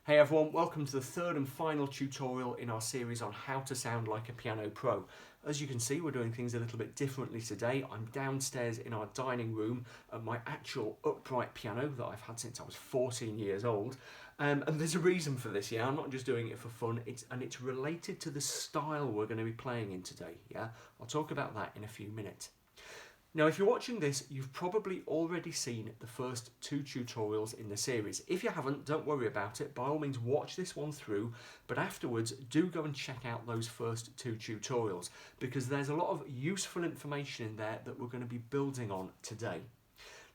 Hey everyone, welcome to the third and final tutorial in our series on how to sound like a piano pro. As you can see, we're doing things a little bit differently today. I'm downstairs in our dining room at my actual upright piano that I've had since I was 14 years old. And there's a reason for this, yeah? I'm not just doing it for fun, it's related to the style we're going to be playing in today, yeah? I'll talk about that in a few minutes. Now, if you're watching this, you've probably already seen the first two tutorials in the series. If you haven't, don't worry about it. By all means, watch this one through, but afterwards, do go and check out those first two tutorials because there's a lot of useful information in there that we're going to be building on today.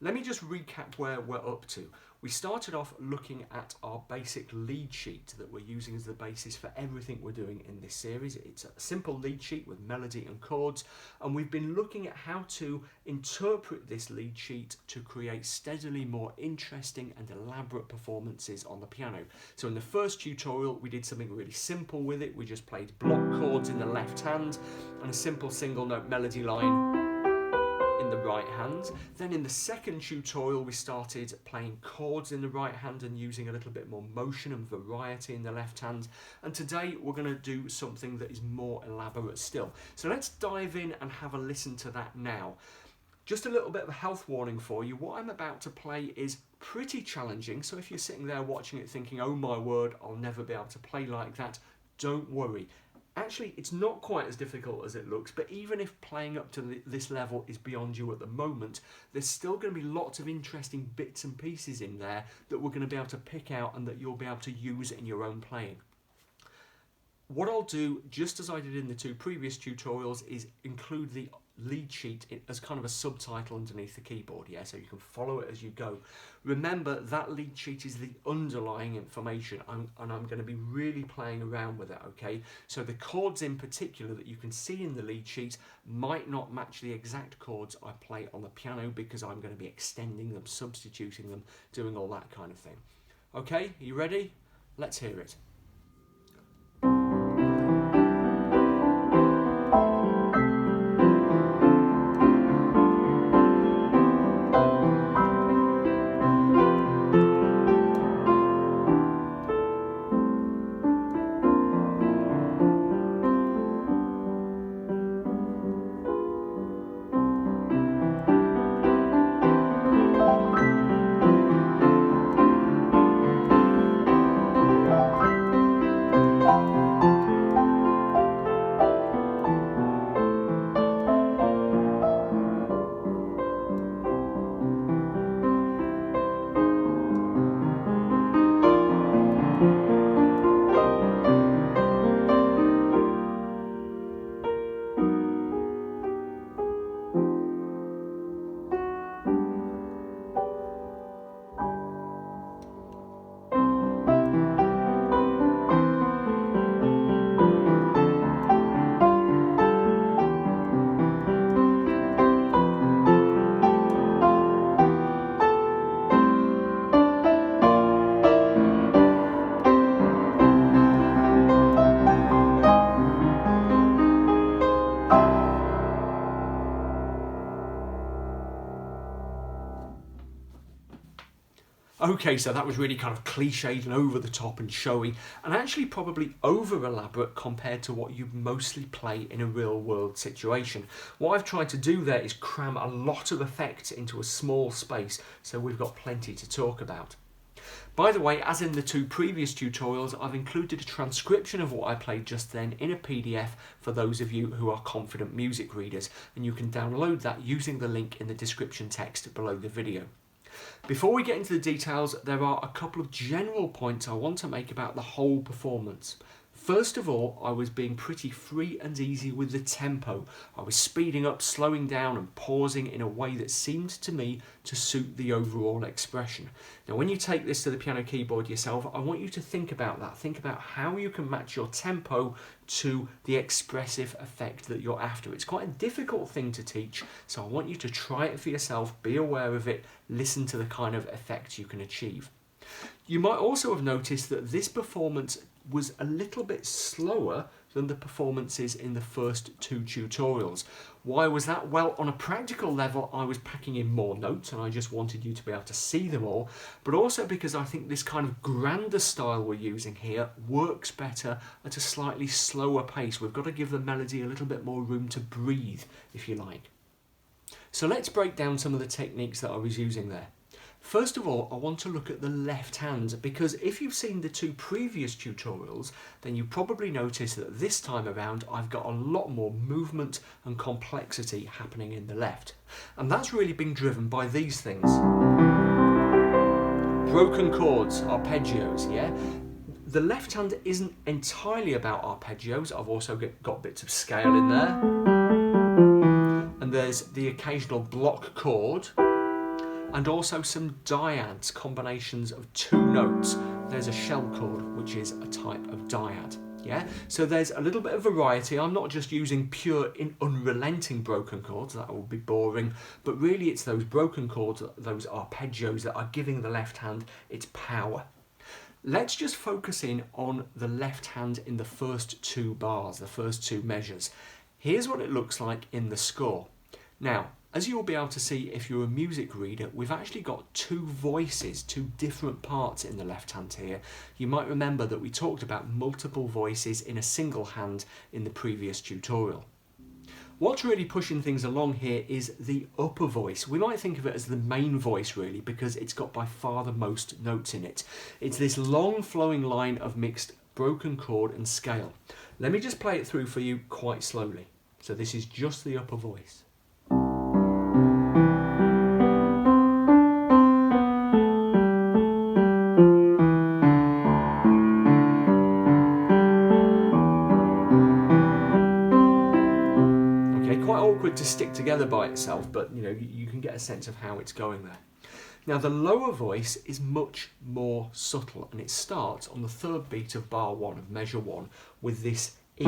Let me just recap where we're up to. We started off looking at our basic lead sheet that we're using as the basis for everything we're doing in this series. It's a simple lead sheet with melody and chords, and we've been looking at how to interpret this lead sheet to create steadily more interesting and elaborate performances on the piano. So in the first tutorial, we did something really simple with it. We just played block chords in the left hand and a simple single note melody line in the right hand. Then in the second tutorial we started playing chords in the right hand and using a little bit more motion and variety in the left hand, and today we're going to do something that is more elaborate still. So let's dive in and have a listen to that now. Just a little bit of a health warning for you. What I'm about to play is pretty challenging, so if you're sitting there watching it thinking, oh my word, I'll never be able to play like that, don't worry. Actually, it's not quite as difficult as it looks, but even if playing up to this level is beyond you at the moment, there's still going to be lots of interesting bits and pieces in there that we're going to be able to pick out and that you'll be able to use in your own playing. What I'll do, just as I did in the two previous tutorials, is include the lead sheet as kind of a subtitle underneath the keyboard, yeah, so you can follow it as you go. Remember, that lead sheet is the underlying information, and I'm going to be really playing around with it, okay? So the chords in particular that you can see in the lead sheet might not match the exact chords I play on the piano because I'm going to be extending them, substituting them, doing all that kind of thing. Okay, are you ready? Let's hear it. Okay, so that was really kind of cliched and over the top and showy, and actually probably over elaborate compared to what you mostly play in a real world situation. What I've tried to do there is cram a lot of effects into a small space, so we've got plenty to talk about. By the way, as in the two previous tutorials, I've included a transcription of what I played just then in a PDF for those of you who are confident music readers, and you can download that using the link in the description text below the video. Before we get into the details, there are a couple of general points I want to make about the whole performance. First of all, I was being pretty free and easy with the tempo. I was speeding up, slowing down and pausing in a way that seemed to me to suit the overall expression. Now, when you take this to the piano keyboard yourself, I want you to think about that. Think about how you can match your tempo to the expressive effect that you're after. It's quite a difficult thing to teach, so I want you to try it for yourself, be aware of it, listen to the kind of effect you can achieve. You might also have noticed that this performance was a little bit slower than the performances in the first two tutorials. Why was that? Well, on a practical level, I was packing in more notes and I just wanted you to be able to see them all, but also because I think this kind of grander style we're using here works better at a slightly slower pace. We've got to give the melody a little bit more room to breathe, if you like. So let's break down some of the techniques that I was using there. First of all, I want to look at the left hand, because if you've seen the two previous tutorials, then you probably notice that this time around I've got a lot more movement and complexity happening in the left. And that's really been driven by these things. Broken chords, arpeggios, yeah? The left hand isn't entirely about arpeggios. I've also got bits of scale in there. And there's the occasional block chord. And also some dyads, combinations of two notes. There's a shell chord, which is a type of dyad. Yeah, so there's a little bit of variety. I'm not just using pure unrelenting broken chords, that would be boring, but really it's those broken chords, those arpeggios that are giving the left hand its power. Let's just focus in on the left hand in the first two bars, the first two measures. Here's what it looks like in the score. Now, as you'll be able to see if you're a music reader, we've actually got two voices, two different parts in the left hand here. You might remember that we talked about multiple voices in a single hand in the previous tutorial. What's really pushing things along here is the upper voice. We might think of it as the main voice really, because it's got by far the most notes in it. It's this long flowing line of mixed broken chord and scale. Let me just play it through for you quite slowly. So this is just the upper voice. To stick together by itself, but you know, you can get a sense of how it's going there. Now the lower voice is much more subtle, and it starts on the third beat of bar 1 of measure 1 with this E.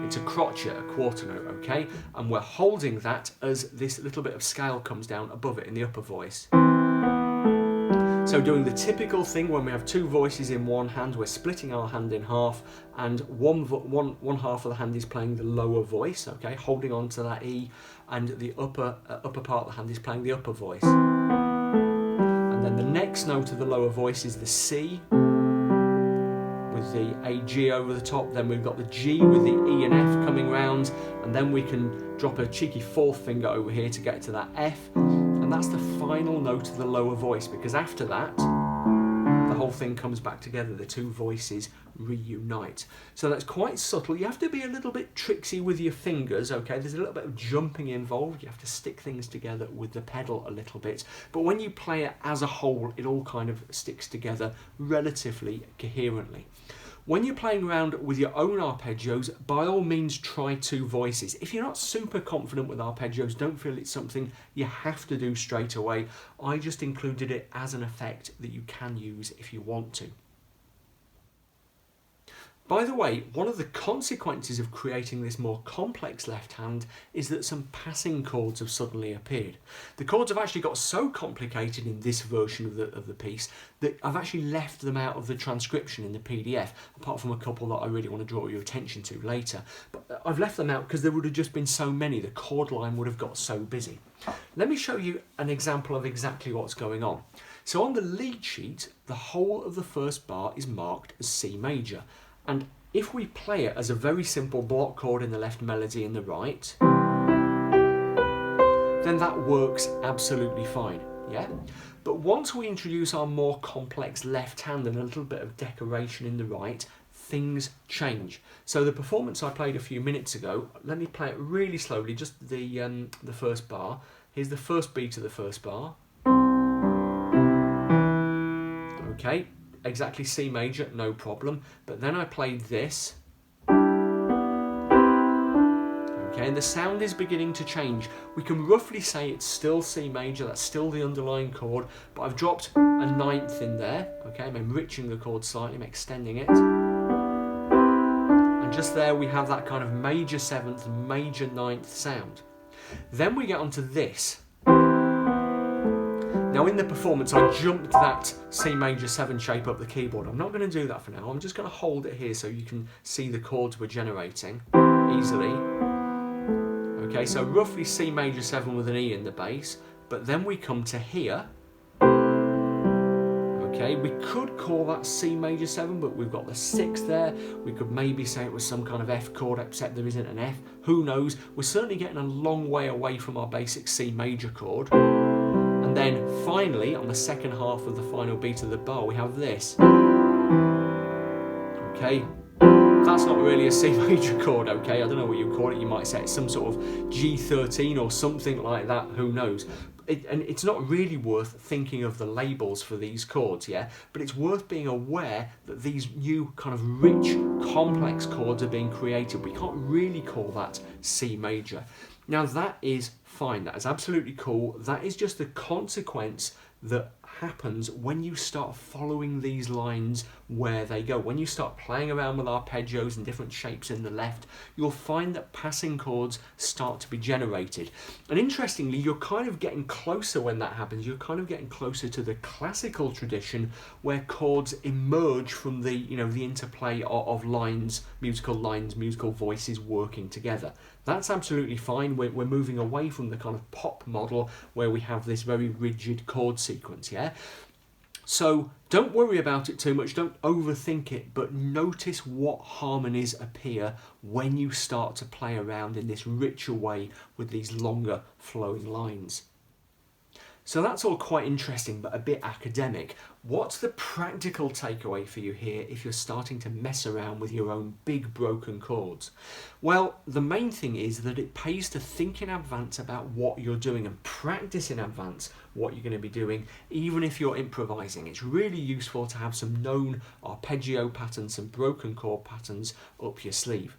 It's a crotchet, a quarter note, okay? And we're holding that as this little bit of scale comes down above it in the upper voice. So doing the typical thing when we have two voices in one hand, we're splitting our hand in half, and one half of the hand is playing the lower voice, okay, holding on to that E, and the upper part of the hand is playing the upper voice. And then the next note of the lower voice is the C, with the AG over the top. Then we've got the G with the E and F coming round, and then we can drop a cheeky fourth finger over here to get to that F. And that's the final note of the lower voice, because after that the whole thing comes back together, the two voices reunite. So that's quite subtle. You have to be a little bit tricksy with your fingers, okay? There's a little bit of jumping involved. You have to stick things together with the pedal a little bit, but when you play it as a whole, it all kind of sticks together relatively coherently. When you're playing around with your own arpeggios, by all means try two voices. If you're not super confident with arpeggios, don't feel it's something you have to do straight away. I just included it as an effect that you can use if you want to. By the way, one of the consequences of creating this more complex left hand is that some passing chords have suddenly appeared. The chords have actually got so complicated in this version of the piece that I've actually left them out of the transcription in the PDF, apart from a couple that I really want to draw your attention to later. But I've left them out because there would have just been so many, the chord line would have got so busy. Let me show you an example of exactly what's going on. So on the lead sheet, the whole of the first bar is marked as C major. And if we play it as a very simple block chord in the left, melody in the right, then that works absolutely fine, yeah? But once we introduce our more complex left hand and a little bit of decoration in the right, things change. So the performance I played a few minutes ago, let me play it really slowly, just the first bar. Here's the first beat of the first bar. Okay. Exactly C major, no problem. But then I played this. Okay, and the sound is beginning to change. We can roughly say it's still C major, that's still the underlying chord, but I've dropped a ninth in there. Okay, I'm enriching the chord slightly, I'm extending it. And just there we have that kind of major seventh, major ninth sound. Then we get onto this. Now in the performance I jumped that C major 7 shape up the keyboard. I'm not going to do that for now. I'm just going to hold it here so you can see the chords we're generating easily. Okay, so roughly C major 7 with an E in the bass, but then we come to here. Okay, we could call that C major 7, but we've got the 6 there. We could maybe say it was some kind of F chord, except there isn't an F. Who knows? We're certainly getting a long way away from our basic C major chord. And then finally, on the second half of the final beat of the bar, we have this. Okay, that's not really a C major chord, okay? I don't know what you call it. You might say it's some sort of G13 or something like that, who knows? And it's not really worth thinking of the labels for these chords, yeah? But it's worth being aware that these new kind of rich, complex chords are being created. We can't really call that C major. Now that is fine, that is absolutely cool. That is just the consequence that happens when you start following these lines where they go. When you start playing around with arpeggios and different shapes in the left, you'll find that passing chords start to be generated. And interestingly, you're kind of getting closer when that happens. You're kind of getting closer to the classical tradition where chords emerge from the, you know, the interplay of lines, musical voices working together. That's absolutely fine. We're moving away from the kind of pop model where we have this very rigid chord sequence, yeah? So don't worry about it too much, don't overthink it, but notice what harmonies appear when you start to play around in this richer way with these longer flowing lines. So that's all quite interesting, but a bit academic. What's the practical takeaway for you here if you're starting to mess around with your own big broken chords? Well, the main thing is that it pays to think in advance about what you're doing and practice in advance what you're going to be doing, even if you're improvising. It's really useful to have some known arpeggio patterns, some broken chord patterns up your sleeve.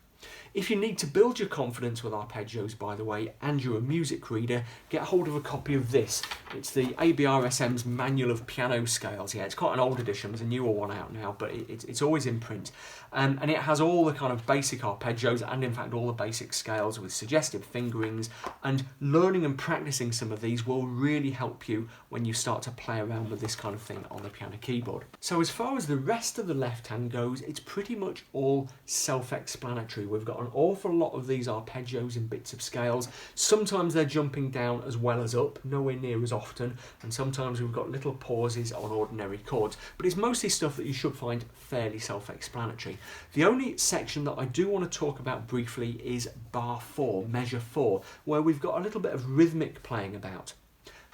If you need to build your confidence with arpeggios, by the way, and you're a music reader, get hold of a copy of this. It's the ABRSM's Manual of Piano Scales. Yeah, it's quite an old edition. There's a newer one out now, but it's always in print. And it has all the kind of basic arpeggios and, in fact, all the basic scales with suggestive fingerings. And learning and practicing some of these will really help you when you start to play around with this kind of thing on the piano keyboard. So as far as the rest of the left hand goes, it's pretty much all self-explanatory. We've got an awful lot of these arpeggios in bits of scales. Sometimes they're jumping down as well as up, nowhere near as often, and sometimes we've got little pauses on ordinary chords, but it's mostly stuff that you should find fairly self-explanatory. The only section that I do want to talk about briefly is bar 4, measure 4, where we've got a little bit of rhythmic playing about.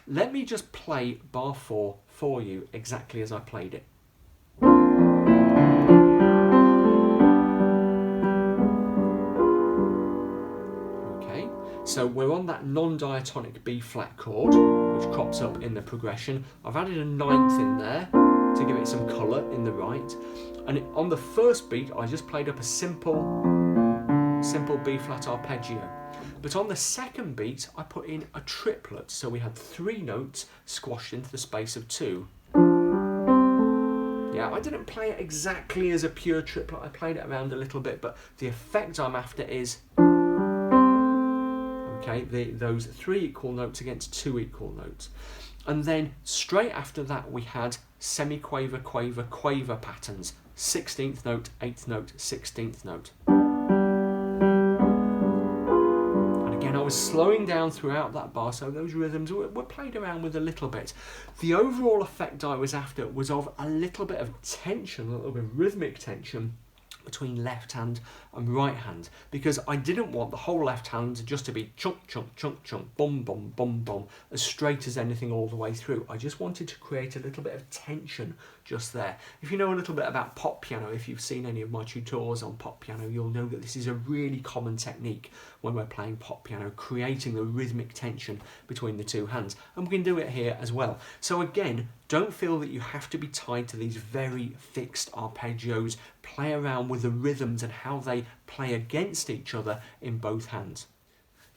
Let me just play bar 4 for you exactly as I played it. So we're on that non-diatonic B flat chord, which crops up in the progression. I've added a 9th in there to give it some colour in the right. And on the first beat, I just played up a simple B flat arpeggio. But on the second beat, I put in a triplet. So we had 3 notes squashed into the space of 2. Yeah, I didn't play it exactly as a pure triplet. I played it around a little bit, but the effect I'm after is... Okay, those 3 equal notes against 2 equal notes. And then straight after that we had semi-quaver, quaver, quaver patterns. 16th note, 8th note, 16th note. And again, I was slowing down throughout that bar, so those rhythms were played around with a little bit. The overall effect I was after was of a little bit of tension, a little bit of rhythmic tension between left hand and right hand, because I didn't want the whole left hand just to be chunk, chunk, chunk, chunk, bum, bum, bum, bum, as straight as anything all the way through. I just wanted to create a little bit of tension just there. If you know a little bit about pop piano, if you've seen any of my tutorials on pop piano, you'll know that this is a really common technique when we're playing pop piano, creating the rhythmic tension between the 2 hands. And we can do it here as well. So again, don't feel that you have to be tied to these very fixed arpeggios. Play around with the rhythms and how they play against each other in both hands.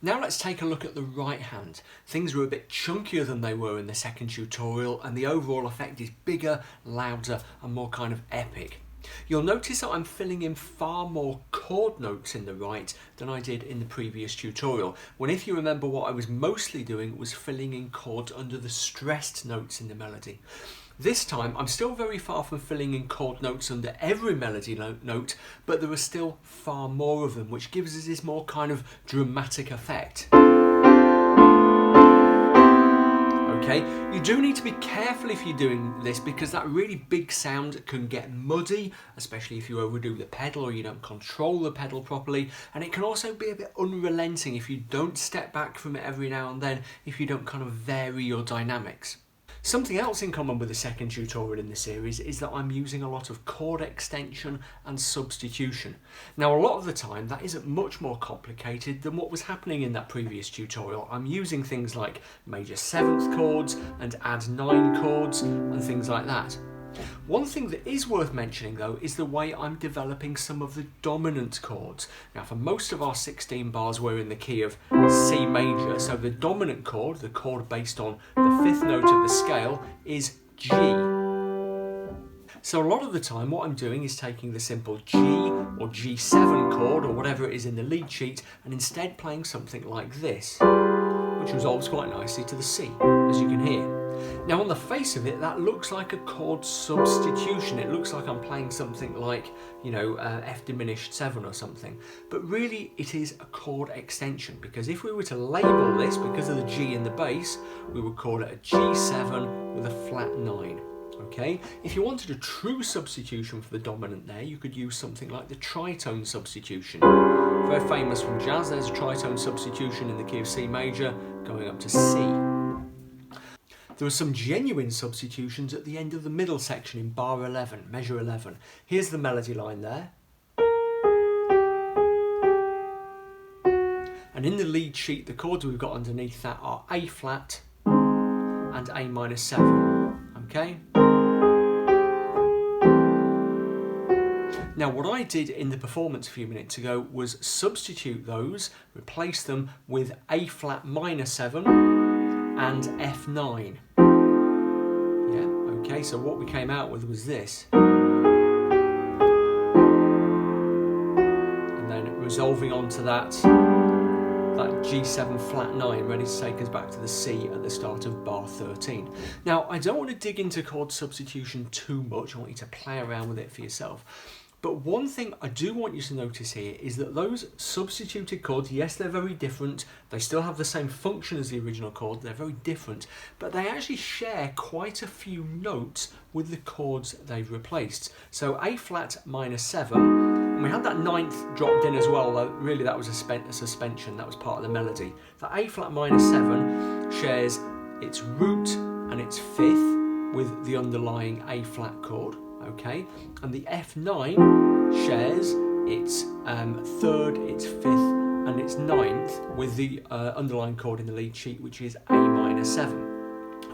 Now let's take a look at the right hand. Things were a bit chunkier than they were in the second tutorial, and the overall effect is bigger, louder, and more kind of epic. You'll notice that I'm filling in far more chord notes in the right than I did in the previous tutorial, when if you remember what I was mostly doing was filling in chords under the stressed notes in the melody. This time I'm still very far from filling in chord notes under every melody note, but there are still far more of them, which gives us this more kind of dramatic effect. Okay, you do need to be careful if you're doing this because that really big sound can get muddy, especially if you overdo the pedal or you don't control the pedal properly, and it can also be a bit unrelenting if you don't step back from it every now and then, if you don't kind of vary your dynamics. Something else in common with the second tutorial in the series is that I'm using a lot of chord extension and substitution. Now a lot of the time that isn't much more complicated than what was happening in that previous tutorial. I'm using things like major 7th chords and add 9 chords and things like that. One thing that is worth mentioning though is the way I'm developing some of the dominant chords. Now for most of our 16 bars we're in the key of C major, so the dominant chord, the chord based on the 5th note of the scale, is G. So a lot of the time what I'm doing is taking the simple G or G7 chord or whatever it is in the lead sheet and instead playing something like this, which resolves quite nicely to the C, as you can hear. Now on the face of it, that looks like a chord substitution. It looks like I'm playing something like, you know, F diminished 7 or something. But really it is a chord extension, because if we were to label this, because of the G in the bass, we would call it a G7 with a flat 9. Okay? If you wanted a true substitution for the dominant there, you could use something like the tritone substitution. Very famous from jazz, there's a tritone substitution in the key of C major going up to C. There are some genuine substitutions at the end of the middle section in bar 11, measure 11. Here's the melody line there. And in the lead sheet, the chords we've got underneath that are A flat and A minor 7. Okay? Now what I did in the performance a few minutes ago was substitute those, replace them with A flat minor 7 and F9. Yeah, okay, so what we came out with was this. And then resolving onto that G7 flat 9, ready to take us back to the C at the start of bar 13. Now, I don't want to dig into chord substitution too much, I want you to play around with it for yourself. But one thing I do want you to notice here is that those substituted chords, yes, they're very different. They still have the same function as the original chord. They're very different, but they actually share quite a few notes with the chords they've replaced. So A flat minor 7, and we had that 9th dropped in as well, though really that was a suspension, that was part of the melody. The A flat minor 7 shares its root and its 5th with the underlying A flat chord. Okay, and the F9 shares its 3rd, its 5th and its 9th with the underlying chord in the lead sheet, which is A minor 7.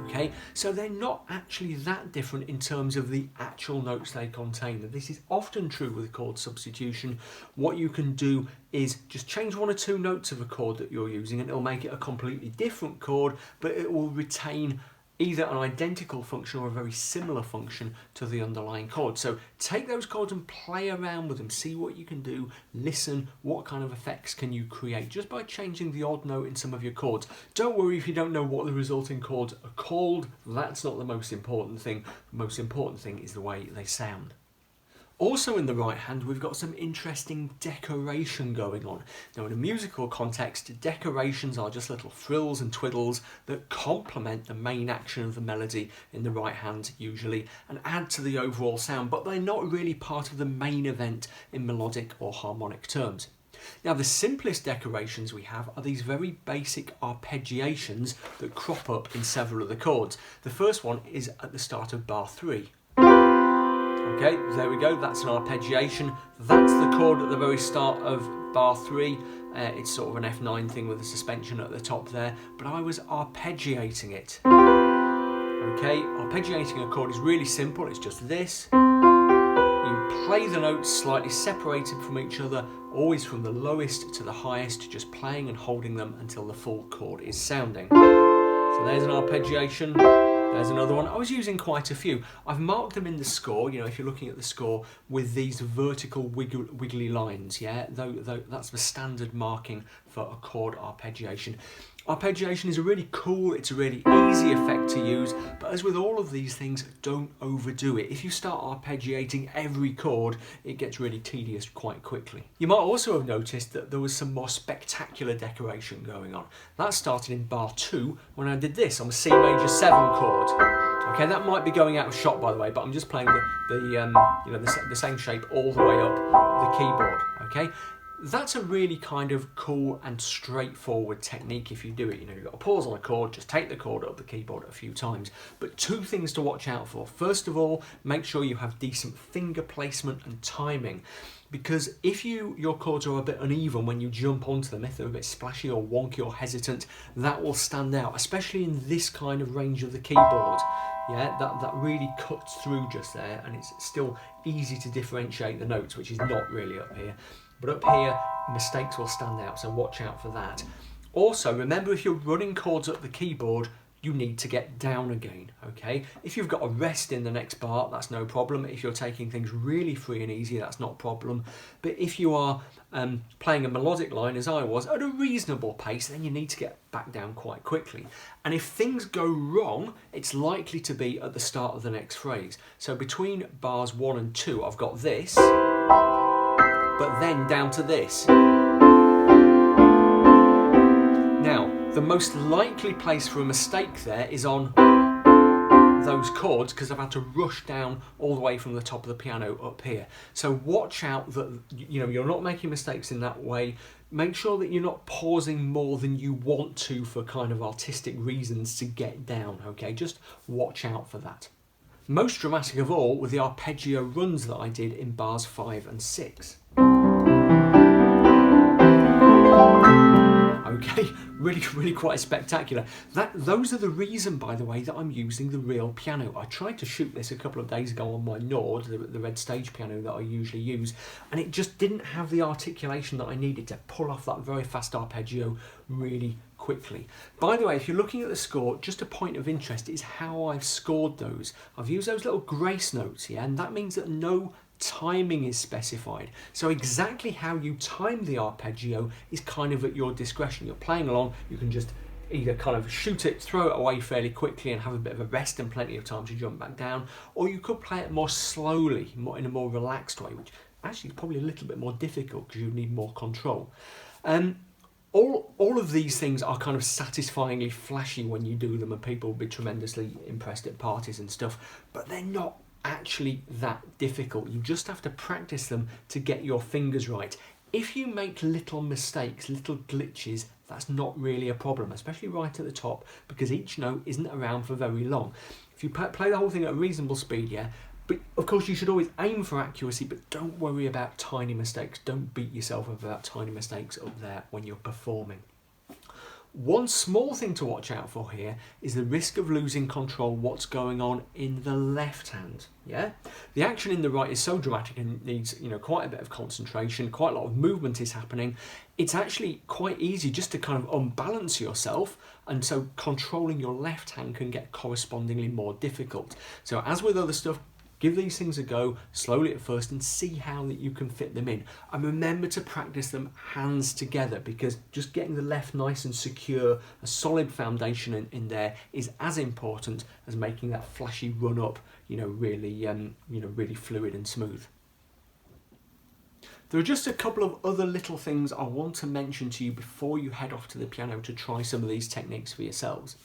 Okay, so they're not actually that different in terms of the actual notes they contain. And this is often true with chord substitution. What you can do is just change 1 or 2 notes of a chord that you're using and it'll make it a completely different chord, but it will retain either an identical function or a very similar function to the underlying chord. So take those chords and play around with them, see what you can do, listen, what kind of effects can you create just by changing the odd note in some of your chords. Don't worry if you don't know what the resulting chords are called, that's not the most important thing. The most important thing is the way they sound. Also in the right hand, we've got some interesting decoration going on. Now in a musical context, decorations are just little frills and twiddles that complement the main action of the melody in the right hand usually and add to the overall sound, but they're not really part of the main event in melodic or harmonic terms. Now the simplest decorations we have are these very basic arpeggiations that crop up in several of the chords. The first one is at the start of bar 3. Okay, there we go, that's an arpeggiation. That's the chord at the very start of bar 3. It's sort of an F9 thing with a suspension at the top there, but I was arpeggiating it. Okay, arpeggiating a chord is really simple, it's just this. You play the notes slightly separated from each other, always from the lowest to the highest, just playing and holding them until the full chord is sounding. So there's an arpeggiation. There's another one. I was using quite a few. I've marked them in the score, you know, if you're looking at the score, with these vertical wiggly lines, yeah? That's the standard marking for a chord arpeggiation. Arpeggiation is a really cool, it's a really easy effect to use, but as with all of these things, don't overdo it. If you start arpeggiating every chord, it gets really tedious quite quickly. You might also have noticed that there was some more spectacular decoration going on. That started in bar 2 when I did this on the C major 7 chord. Okay, that might be going out of shot, by the way, but I'm just playing the same shape all the way up the keyboard. Okay. That's a really kind of cool and straightforward technique if you do it. You know, you've got to pause on a chord, just take the chord up the keyboard a few times. But 2 things to watch out for. First of all, make sure you have decent finger placement and timing. Because if your chords are a bit uneven when you jump onto them, if they're a bit splashy or wonky or hesitant, that will stand out, especially in this kind of range of the keyboard. Yeah, that really cuts through just there, and it's still easy to differentiate the notes, which is not really up here. But up here, mistakes will stand out, so watch out for that. Also, remember, if you're running chords up the keyboard, you need to get down again, okay? If you've got a rest in the next bar, that's no problem. If you're taking things really free and easy, that's not a problem. But if you are playing a melodic line, as I was, at a reasonable pace, then you need to get back down quite quickly. And if things go wrong, it's likely to be at the start of the next phrase. So between bars 1 and 2, I've got this, but then down to this. Now, the most likely place for a mistake there is on those chords, because I've had to rush down all the way from the top of the piano up here. So watch out that you're not making mistakes in that way. Make sure that you're not pausing more than you want to for kind of artistic reasons to get down, okay? Just watch out for that. Most dramatic of all were the arpeggio runs that I did in bars 5 and 6. Okay, really quite spectacular. Those are the reason, by the way, that I'm using the real piano. I tried to shoot this a couple of days ago on my Nord, the red stage piano that I usually use, and it just didn't have the articulation that I needed to pull off that very fast arpeggio really quickly. By the way, if you're looking at the score, just a point of interest is how I've scored those. I've used those little grace notes, yeah, and that means that no timing is specified. So exactly how you time the arpeggio is kind of at your discretion. You're playing along, you can just either kind of shoot it, throw it away fairly quickly and have a bit of a rest and plenty of time to jump back down, or you could play it more slowly, in a more relaxed way, which actually is probably a little bit more difficult because you need more control. All of these things are kind of satisfyingly flashy when you do them, and people will be tremendously impressed at parties and stuff, but they're not actually that difficult. You just have to practice them to get your fingers right. If you make little mistakes, little glitches, that's not really a problem, especially right at the top, because each note isn't around for very long. If you play the whole thing at a reasonable speed, yeah, but of course you should always aim for accuracy, but don't worry about tiny mistakes. Don't beat yourself up about tiny mistakes up there when you're performing. One small thing to watch out for here is the risk of losing control what's going on in the left hand. Yeah, the action in the right is so dramatic and needs quite a bit of concentration, quite a lot of movement is happening. It's actually quite easy just to kind of unbalance yourself, and so controlling your left hand can get correspondingly more difficult. So as with other stuff, give these things a go, slowly at first, and see how that you can fit them in. And remember to practice them hands together, because just getting the left nice and secure, a solid foundation in there is as important as making that flashy run up, really fluid and smooth. There are just a couple of other little things I want to mention to you before you head off to the piano to try some of these techniques for yourselves.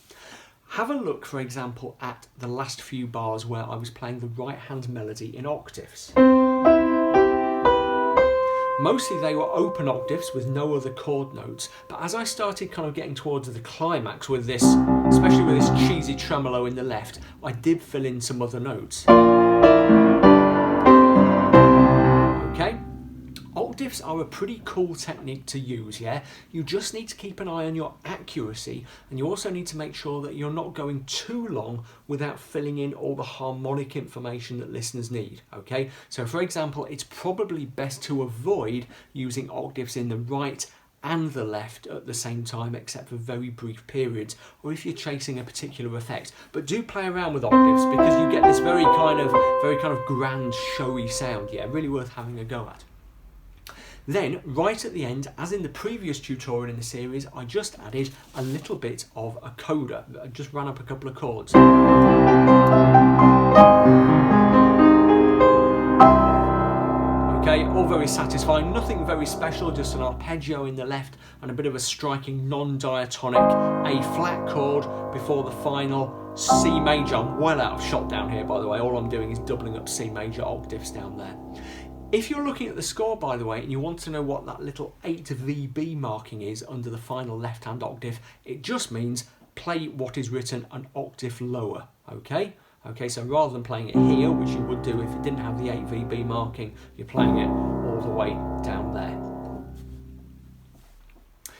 Have a look, for example, at the last few bars where I was playing the right hand melody in octaves. Mostly they were open octaves with no other chord notes, but as I started kind of getting towards the climax with this, especially with this cheesy tremolo in the left, I did fill in some other notes. Okay? Octaves are a pretty cool technique to use, yeah? You just need to keep an eye on your accuracy, and you also need to make sure that you're not going too long without filling in all the harmonic information that listeners need, okay? So for example, it's probably best to avoid using octaves in the right and the left at the same time, except for very brief periods, or if you're chasing a particular effect. But do play around with octaves, because you get this very kind of grand, showy sound. Yeah, really worth having a go at. Then, right at the end, as in the previous tutorial in the series, I just added a little bit of a coda. I just ran up a couple of chords. Okay, all very satisfying, nothing very special, just an arpeggio in the left and a bit of a striking non-diatonic A flat chord before the final C major. I'm well out of shot down here, by the way. All I'm doing is doubling up C major octaves down there. If you're looking at the score, by the way, and you want to know what that little 8 VB marking is under the final left-hand octave, it just means play what is written an octave lower, okay? Okay, so rather than playing it here, which you would do if it didn't have the 8 VB marking, you're playing it all the way down there.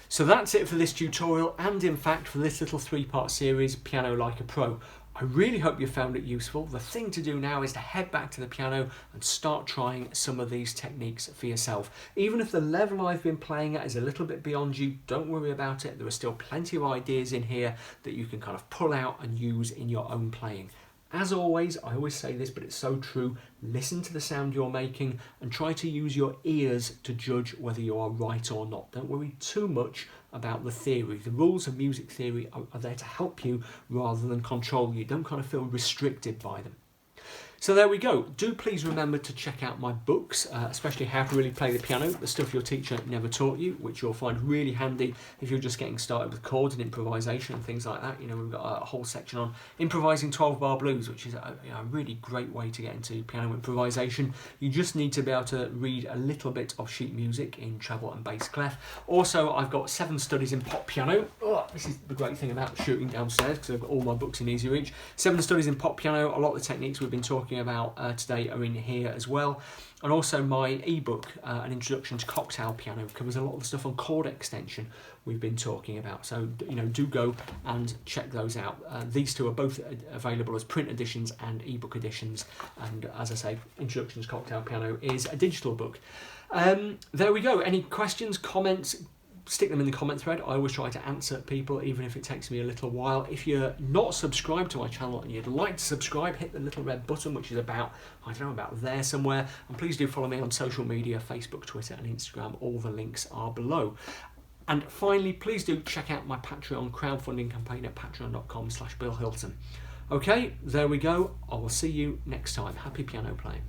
So that's it for this tutorial, and in fact for this little 3-part series, Piano Like a Pro. I really hope you found it useful. The thing to do now is to head back to the piano and start trying some of these techniques for yourself. Even if the level I've been playing at is a little bit beyond you, don't worry about it. There are still plenty of ideas in here that you can kind of pull out and use in your own playing. As always, I always say this, but it's so true, listen to the sound you're making and try to use your ears to judge whether you are right or not. Don't worry too much about the theory. The rules of music theory are there to help you rather than control you. Don't kind of feel restricted by them. So there we go. Do please remember to check out my books, especially How to Really Play the Piano, the stuff your teacher never taught you, which you'll find really handy if you're just getting started with chords and improvisation and things like that. You know, we've got a whole section on improvising 12-bar blues, which is a really great way to get into piano improvisation. You just need to be able to read a little bit of sheet music in treble and bass clef. Also, I've got 7 studies in pop piano. Oh, this is the great thing about shooting downstairs, because I've got all my books in easy reach. 7 studies in pop piano. A lot of the techniques we've been talking about today are in here as well, and also my ebook, An Introduction to Cocktail Piano, covers a lot of the stuff on chord extension we've been talking about. So do go and check those out. These two are both available as print editions and ebook editions, and as I say, Introduction to Cocktail Piano is a digital book. There we go. Any questions, comments? Stick them in the comment thread. I always try to answer people, even if it takes me a little while. If you're not subscribed to my channel and you'd like to subscribe, hit the little red button, which is about there somewhere. And please do follow me on social media, Facebook, Twitter and Instagram. All the links are below. And finally, please do check out my Patreon crowdfunding campaign at patreon.com/Bill Hilton. Okay, there we go. I will see you next time. Happy piano playing.